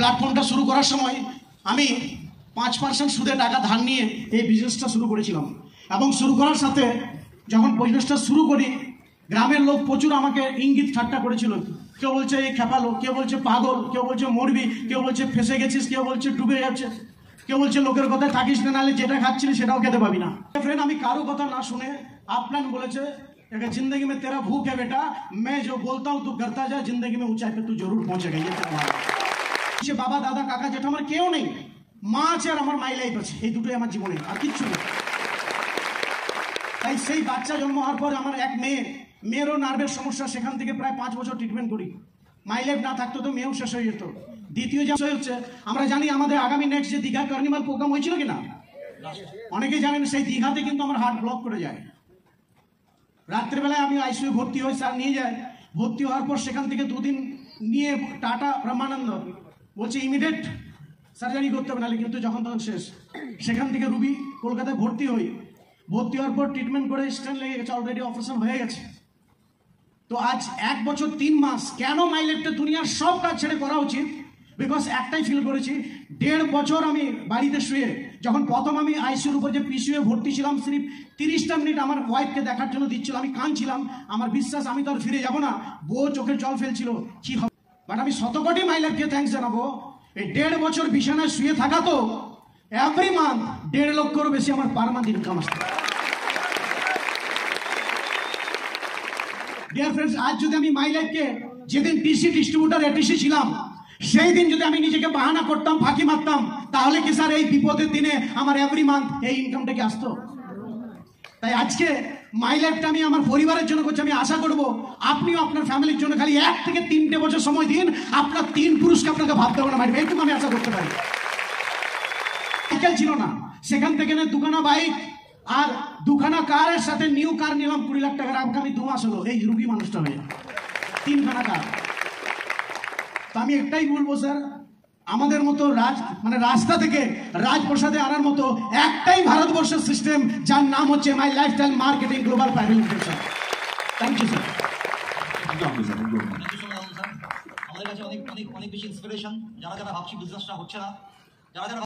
প্ল্যাটফর্মটা শুরু করার সময় আমি 5% সুদে টাকা ধার নিয়ে এই বিজনেসটা শুরু করেছিলাম। এবং শুরু করার সাথে যখন বিজনেসটা শুরু করি, গ্রামের লোক প্রচুর আমাকে ইঙ্গিত ঠাট্টা করেছিল। কেউ বলছে এই খেপালো, কেউ বলছে পাগল, কেউ বলছে মরবি, কেউ বলছে ফেসে গেছিস, কেউ বলছে ডুবে যাচ্ছে, কেউ বলছে লোকের কথায় থাকিস না, নাহলে যেটা খাচ্ছিলি সেটাও খেতে পাবি না। ফ্রেন্ড, আমি কারো কথা না শুনে আপলান বলেছে जिंदगी में तेरा भूख है बेटा, मैं जो बोलता हूँ तू करता जा, जिंदगी में ऊंचाई पे तू जरूर पहुंचेगा। ये बाबा दादा काका जेठा আমার কেউ নেই, মা আছে আর আমার মাই লাইফ আছে, এই দুটোই আমার জীবনে, আর কিচ্ছু নেই। তাই সেই বাচ্চা জন্ম হওয়ার পর আমার এক মেয়েরও নার্ভের সমস্যা, সেখান থেকে প্রায় 5 বছর ট্রিটমেন্ট করি। মাই লাইফ না থাকতো তো মেয়েও শেষ হয়ে যেত। দ্বিতীয় যে বিষয় হচ্ছে, আমরা জানি আমাদের আগামী নেক্সট যে দীঘা কার্নিভাল প্রোগ্রাম হয়েছিল কিনা, অনেকেই জানেন সেই দীঘাতে কিন্তু আমার হার্ট ব্লক করে যায়। রাত্রেবেলায় আমি আইসিইউ ভর্তি হই, স্যার নিয়ে যায়। ভর্তি হওয়ার পর সেখান থেকে 2 দিন নিয়ে টাটা ব্রহ্মানন্দ বলছে ইমিডিয়েট সার্জারি করতে হবে, নাহলে কিন্তু যখন তখন শেষ। সেখান থেকে রুবি কলকাতায় ভর্তি হই। ভর্তি হওয়ার পর ট্রিটমেন্ট করে স্টেন লেগে গেছে, অলরেডি অপারেশন হয়ে গেছে। তো আজ 1 বছর 3 মাস কেন মাই লাইফটা দুনিয়ার সব কাজ ছেড়ে করা উচিত? বিকজ একটাই ফিল করেছি, 1.5 বছর আমি বাড়িতে শুয়ে, যখন প্রথম আমি আইসিইউর উপর যে পিসিইউ ভর্তি ছিলাম, সিরিফ 30টা মিনিট আমার ওয়াইফকে দেখার জন্য দিচ্ছিল। আমি কাঁদছিলাম, আমার বিশ্বাস আমি তো আর ফিরে যাব না। বউ চোখের জল ফেলছিল, কি হবে। বাট আমি শতকোটি মাই লাইফকে থ্যাঙ্কস জানাবো, এই 1.5 বছর বিছানায় শুয়ে থাকা তো এভরি মান্থ 1.5 লক্ষেরও বেশি আমার পার মান্থ ইনকাম আসছে। ডিয়ার ফ্রেন্ডস, আজ যদি আমি মাই লাইফকে, যেদিন টিসি ডিস্ট্রিবিউটার এটিসি ছিলাম, সেই দিন যদি আমি নিজেকে বাহানা করতাম, ফাঁকি মারতাম, তাহলে কি স্যার এই বিপদের দিনে আমার এভরি মান্থ এই ইনকামটা কি আসতো? তাই আজকে মাই লাইফটা আমি আমার পরিবারের জন্য করছি। আমি আশা করব আপনিও আপনার ফ্যামিলির জন্য খালি 1 থেকে 3টে বছর সময় দিন, আপনার 3 পুরুষকে আপনাকে ভাবতে হবে না মাইলাইফ, এইটুকু আমি আশা করতে পারি। সাইকেল ছিল না, সেখান থেকে না 2খানা বাইক আর 2খানা কারের সাথে নিউ কার নিলাম 20 লাখ টাকার। আগামী 2 মাস হলো এই রুগী মানুষটা হয়ে 3খানা কার। তো আমি একটাই বলবো স্যার, আমাদের মতো রাস্তা থেকে রাজপ্রসাদে আনার মতো একটাই ভারতবর্ষের সিস্টেম, যার নাম হচ্ছে my lifestyle marketing global private limited. Sir thank you sir. আমাদের কাছে অনেক বেশি ইন্সপিরেশন, যারা ভাবছি বিজনেসটা হচ্ছে না, যারা